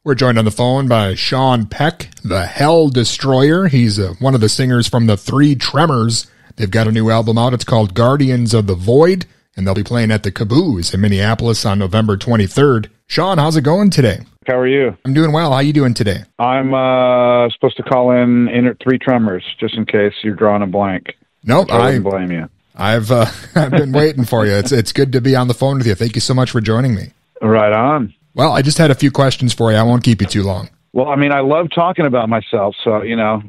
We're joined on the phone by Sean Peck, the Hell Destroyer. He's one of the singers from the Three Tremors. They've got a new album out. It's called Guardians of the Void, and they'll be playing at the Caboose in Minneapolis on November 23rd. Sean, how's it going today? How are you? I'm doing well. How you doing today? I'm supposed to call in Three Tremors, just in case you're drawing a blank. Nope, I wouldn't blame you. I've been waiting for you. It's good to be on the phone with you. Thank you so much for joining me. Right on. Well, I just had a few questions for you. I won't keep you too long. Well, I mean, I love talking about myself, so,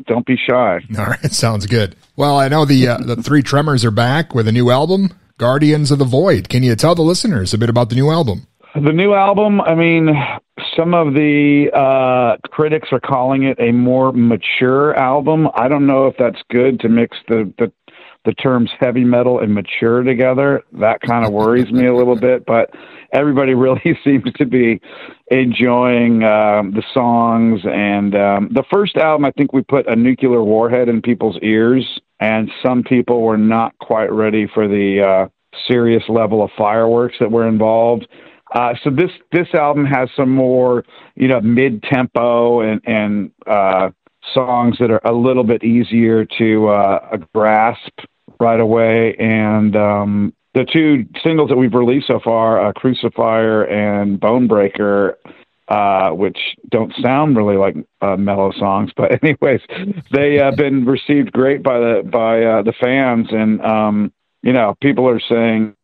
don't be shy. All right, sounds good. Well, I know the Three Tremors are back with a new album, Guardians of the Void. Can you tell the listeners a bit about the new album? The new album, I mean, some of the critics are calling it a more mature album. I don't know if that's good to mix the terms heavy metal and mature together. That kind of worries me a little bit, but everybody really seems to be enjoying the songs. And the first album, I think we put a nuclear warhead in people's ears, and some people were not quite ready for the serious level of fireworks that were involved. So this album has some more, mid-tempo and songs that are a little bit easier to grasp right away. And the two singles that we've released so far, Crucifier and Bonebreaker, which don't sound really like mellow songs, but anyways, they have been received great by the fans, and people are saying,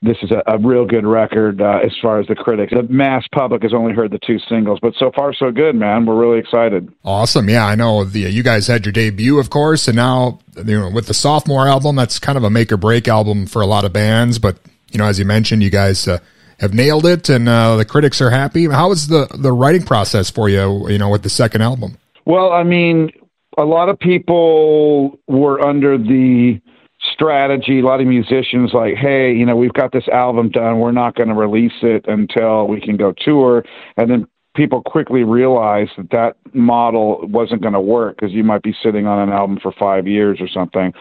this is a real good record as far as the critics. The mass public has only heard the two singles, but so far so good, man. We're really excited. Awesome. Yeah, I know you guys had your debut, of course, and now with the sophomore album, that's kind of a make or break album for a lot of bands. But as you mentioned, you guys have nailed it, and the critics are happy. How was the writing process for you? With the second album? Well, I mean, a lot of people were under the strategy, a lot of musicians like, hey, we've got this album done, we're not going to release it until we can go tour. And then people quickly realized that model wasn't going to work, because you might be sitting on an album for 5 years or something.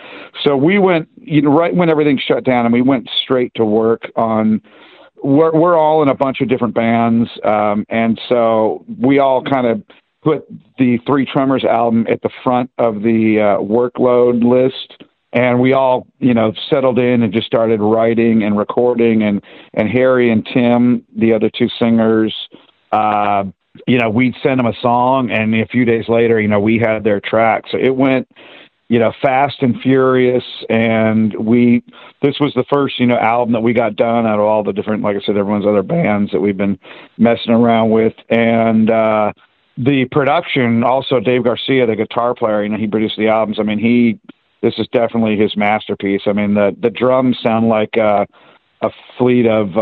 So we went, right when everything shut down, and we went straight to work on, we're all in a bunch of different bands, and so we all kind of put the Three Tremors album at the front of the workload list. And we all, settled in and just started writing and recording. And Harry and Tim, the other two singers, we'd send them a song, and a few days later, we had their track. So it went, fast and furious. And this was the first, album that we got done out of all the different, like I said, everyone's other bands that we've been messing around with. And the production, also Dave Garcia, the guitar player, he produced the albums. I mean, this is definitely his masterpiece. I mean, the drums sound like a fleet of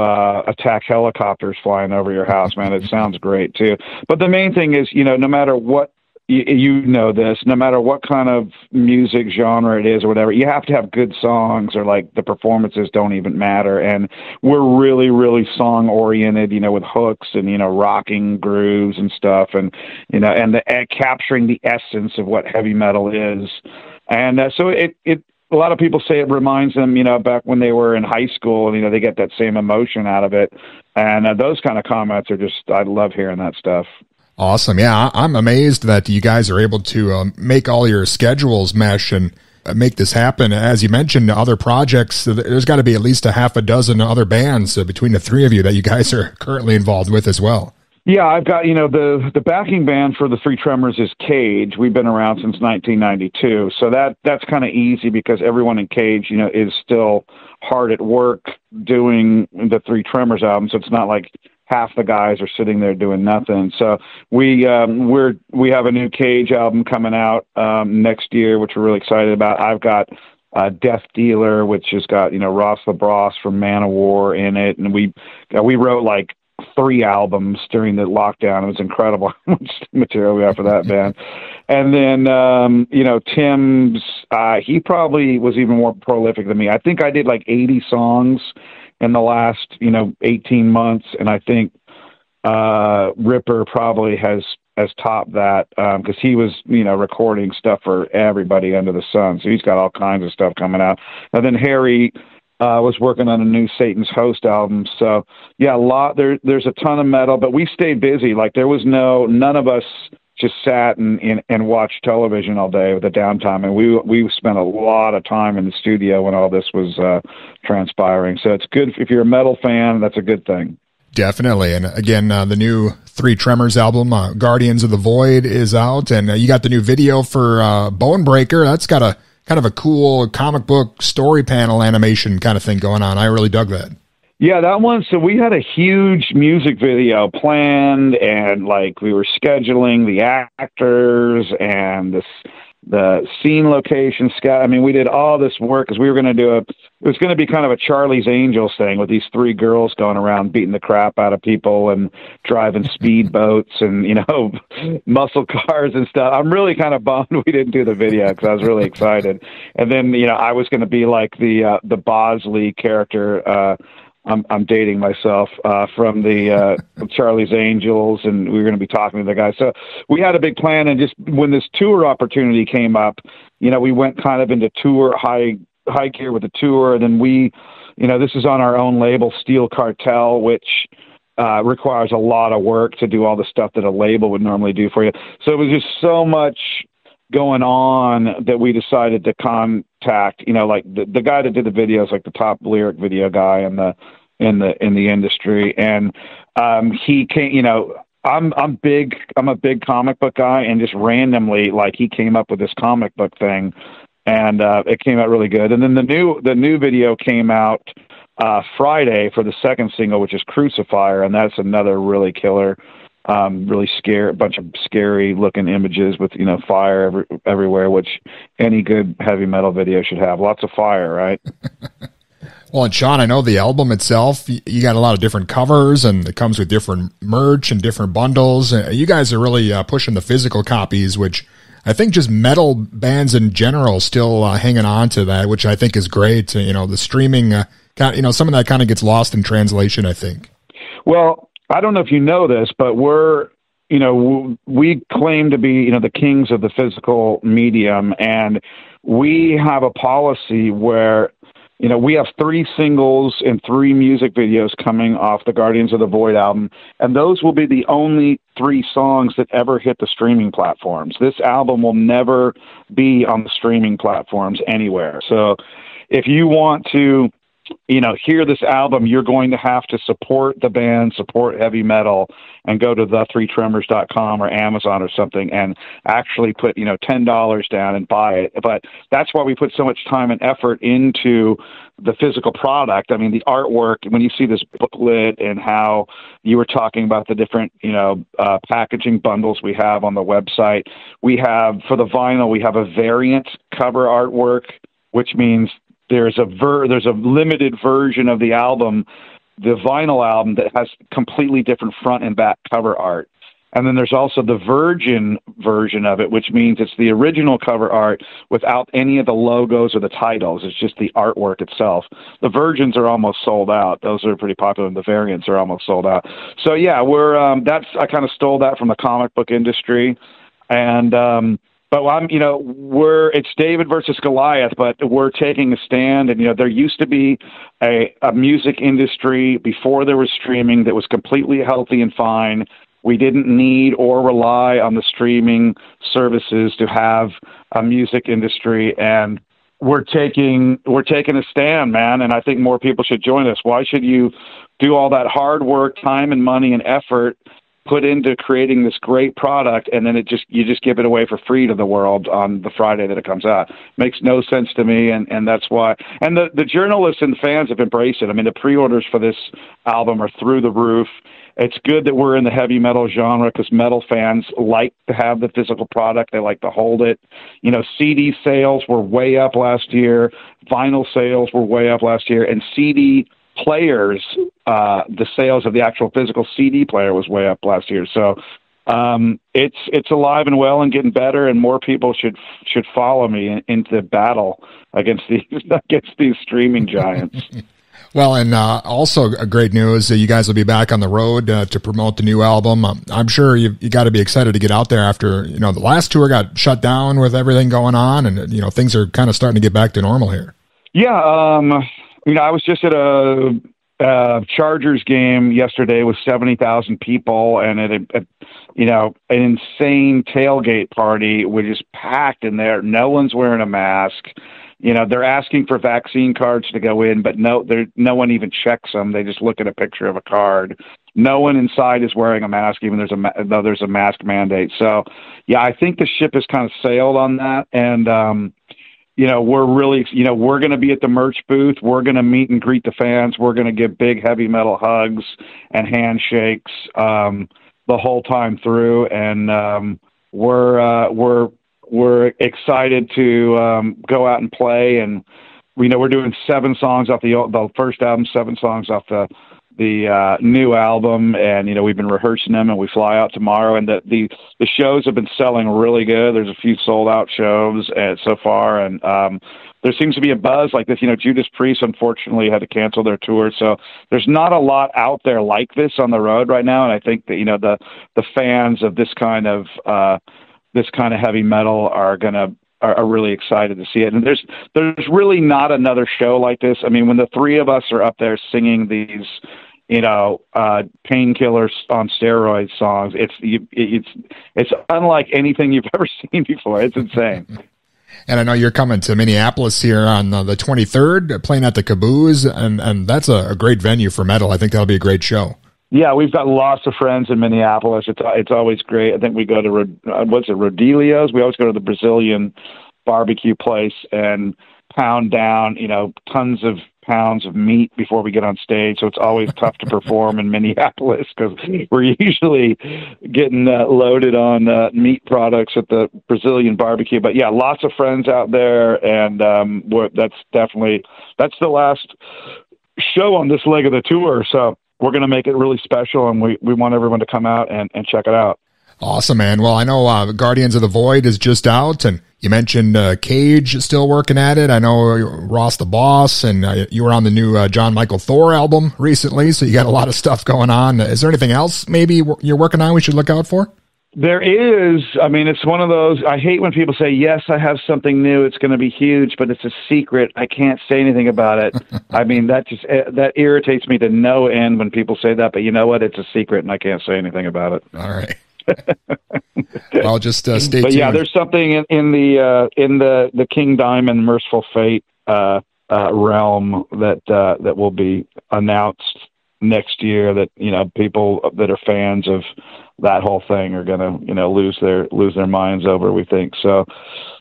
attack helicopters flying over your house, man. It sounds great, too. But the main thing is, no matter what, no matter what kind of music genre it is or whatever, you have to have good songs, or like the performances don't even matter. And we're really, really song-oriented, with hooks and, rocking grooves and stuff, and, and capturing the essence of what heavy metal is. And so a lot of people say it reminds them, back when they were in high school, and, they get that same emotion out of it. And those kind of comments are just, I love hearing that stuff. Awesome. Yeah, I'm amazed that you guys are able to make all your schedules mesh and make this happen. As you mentioned, other projects, there's got to be at least a half a dozen other bands between the three of you that you guys are currently involved with as well. Yeah, I've got, the backing band for the Three Tremors is Cage. We've been around since 1992. So that's kind of easy, because everyone in Cage, is still hard at work doing the Three Tremors album. So it's not like half the guys are sitting there doing nothing. So we have a new Cage album coming out next year, which we're really excited about. I've got Death Dealer, which has got, Ross LaBrosse from Manowar in it. And we wrote like 3 albums during the lockdown. It was incredible how much material we have for that band. And then, Tim's, he probably was even more prolific than me. I think I did like 80 songs in the last, 18 months. And I think Ripper probably has topped that, because he was, recording stuff for everybody under the sun. So he's got all kinds of stuff coming out. And then Harry, was working on a new Satan's Host album. So yeah, there's a ton of metal, but we stayed busy. Like there was none of us just sat and watched television all day with the downtime. And we spent a lot of time in the studio when all this was transpiring. So it's good. If you're a metal fan, that's a good thing. Definitely. And again, the new Three Tremors album, Guardians of the Void, is out. And you got the new video for Bonebreaker. That's got a kind of a cool comic book story panel animation kind of thing going on. I really dug that. Yeah, that one. So we had a huge music video planned, and like we were scheduling the actors and the scene location. I mean, we did all this work because we were going to it was going to be kind of a Charlie's Angels thing with these three girls going around beating the crap out of people and driving speedboats and, muscle cars and stuff. I'm really kind of bummed we didn't do the video because I was really excited. And then, I was going to be like the Bosley character, I'm dating myself from the Charlie's Angels, and we were going to be talking to the guy. So we had a big plan, and just when this tour opportunity came up, we went kind of into tour high gear with the tour, and then this is on our own label, Steel Cartel, which requires a lot of work to do all the stuff that a label would normally do for you. So it was just so much going on that we decided to contact, like the guy that did the videos, like the top lyric video guy in the industry. And he came, I'm a big comic book guy, and just randomly, like, he came up with this comic book thing, and it came out really good. And then the new video came out Friday for the second single, which is Crucifier, and that's another really killer, really a bunch of scary looking images with, fire everywhere, which any good heavy metal video should have. Lots of fire, right? Well, and Sean, I know the album itself, you got a lot of different covers, and it comes with different merch and different bundles. You guys are really pushing the physical copies, which I think just metal bands in general still hanging on to that, which I think is great. The streaming, some of that kind of gets lost in translation, I think. Well, I don't know if you know this, but we claim to be, the kings of the physical medium, and we have a policy where, we have 3 singles and 3 music videos coming off the Guardians of the Void album, and those will be the only 3 songs that ever hit the streaming platforms. This album will never be on the streaming platforms anywhere. So if you want to, hear this album, you're going to have to support the band, support heavy metal, and go to the3tremors.com or Amazon or something and actually put, $10 down and buy it. But that's why we put so much time and effort into the physical product. I mean, the artwork, when you see this booklet and how you were talking about the different, packaging bundles we have on the website, we have, for the vinyl, we have a variant cover artwork, which means there's a limited version of the album, the vinyl album, that has completely different front and back cover art. And then there's also the Virgin version of it, which means it's the original cover art without any of the logos or the titles. It's just the artwork itself. The Virgins are almost sold out. Those are pretty popular, and the variants are almost sold out. So yeah, I kind of stole that from the comic book industry. And, but it's David versus Goliath, but we're taking a stand. And, there used to be a music industry before there was streaming that was completely healthy and fine. We didn't need or rely on the streaming services to have a music industry. And we're taking a stand, man. And I think more people should join us. Why should you do all that hard work, time and money and effort put into creating this great product, and then you just give it away for free to the world on the Friday that it comes out? Makes no sense to me, and that's why. And the journalists and fans have embraced it. I mean, the pre-orders for this album are through the roof. It's good that we're in the heavy metal genre because metal fans like to have the physical product. They like to hold it. CD sales were way up last year. Vinyl sales were way up last year, and CD players, the sales of the actual physical CD player was way up last year. So it's alive and well and getting better, and more people should follow me into battle against these streaming giants. Well, and also great news that you guys will be back on the road to promote the new album. I'm sure you got to be excited to get out there after the last tour got shut down with everything going on, and things are kind of starting to get back to normal here. Yeah, I was just at a Chargers game yesterday with 70,000 people, and an insane tailgate party, which is packed in there. No one's wearing a mask. They're asking for vaccine cards to go in, but no one even checks them. They just look at a picture of a card. No one inside is wearing a mask, even though there's a mask mandate. So, yeah, I think the ship has kind of sailed on that, and we're really, we're going to be at the merch booth. We're going to meet and greet the fans. We're going to give big heavy metal hugs and handshakes the whole time through, and we're excited to go out and play. And we're doing 7 songs off the first album, 7 songs off the new album, and we've been rehearsing them, and we fly out tomorrow, and the shows have been selling really good. There's a few sold out shows so far, and there seems to be a buzz like this. Judas Priest unfortunately had to cancel their tour, so there's not a lot out there like this on the road right now, and I think that the fans of this kind of heavy metal are really excited to see it. And there's really not another show like this. I mean, when the 3 of us are up there singing these, painkillers on steroids songs, it's unlike anything you've ever seen before. It's insane. And I know you're coming to Minneapolis here on the 23rd, playing at the Caboose, and that's a great venue for metal. I think that'll be a great show. Yeah, we've got lots of friends in Minneapolis. It's always great. I think we go to Rodilio's. We always go to the Brazilian barbecue place and pound down, tons of pounds of meat before we get on stage. So it's always tough to perform in Minneapolis because we're usually getting loaded on meat products at the Brazilian barbecue. But yeah, lots of friends out there, and that's the last show on this leg of the tour. So we're going to make it really special, and we want everyone to come out and check it out. Awesome, man. Well, I know Guardians of the Void is just out, and you mentioned Cage still working at it. I know Ross the Boss, and you were on the new John Michael Thor album recently, so you got a lot of stuff going on. Is there anything else maybe you're working on we should look out for? There is. I mean, it's one of those, I hate when people say, yes, I have something new, it's going to be huge, but it's a secret. I can't say anything about it. I mean, that irritates me to no end when people say that, but you know what? It's a secret, and I can't say anything about it. All right. I'll just stay tuned. But yeah, there's something in the King Diamond Merciful Fate realm that will be announced next year, that people that are fans of that whole thing are gonna lose their minds over, we think. So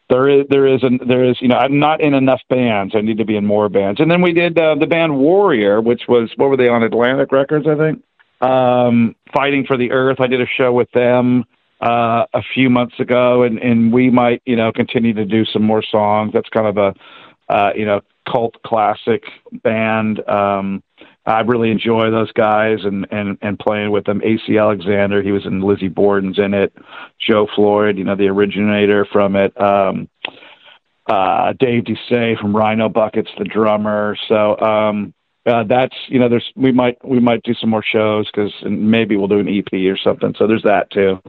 there is I'm not in enough bands. I need to be in more bands. And then we did the band Warrior, which was, what were they on, Atlantic Records, I think, Fighting for the Earth. I did a show with them a few months ago, and we might continue to do some more songs. That's kind of a cult classic band. I really enjoy those guys and playing with them. AC Alexander, he was in Lizzie Borden's in it. Joe Floyd, the originator from it. Dave Dusay from Rhino Buckets, the drummer. So that's we might do some more shows, because maybe we'll do an EP or something. So there's that too.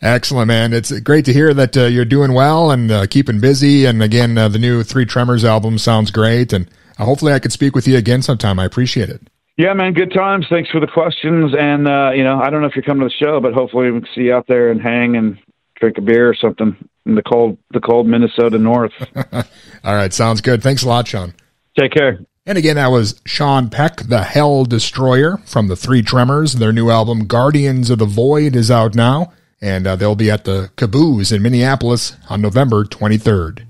Excellent, man. It's great to hear that you're doing well and keeping busy. And again, the new Three Tremors album sounds great. And hopefully I could speak with you again sometime. I appreciate it. Yeah, man, good times. Thanks for the questions. And, I don't know if you're coming to the show, but hopefully we can see you out there and hang and drink a beer or something in the cold Minnesota north. All right. Sounds good. Thanks a lot, Sean. Take care. And again, that was Sean Peck, the Hell Destroyer from the Three Tremors. Their new album, Guardians of the Void, is out now, and they'll be at the Caboose in Minneapolis on November 23rd.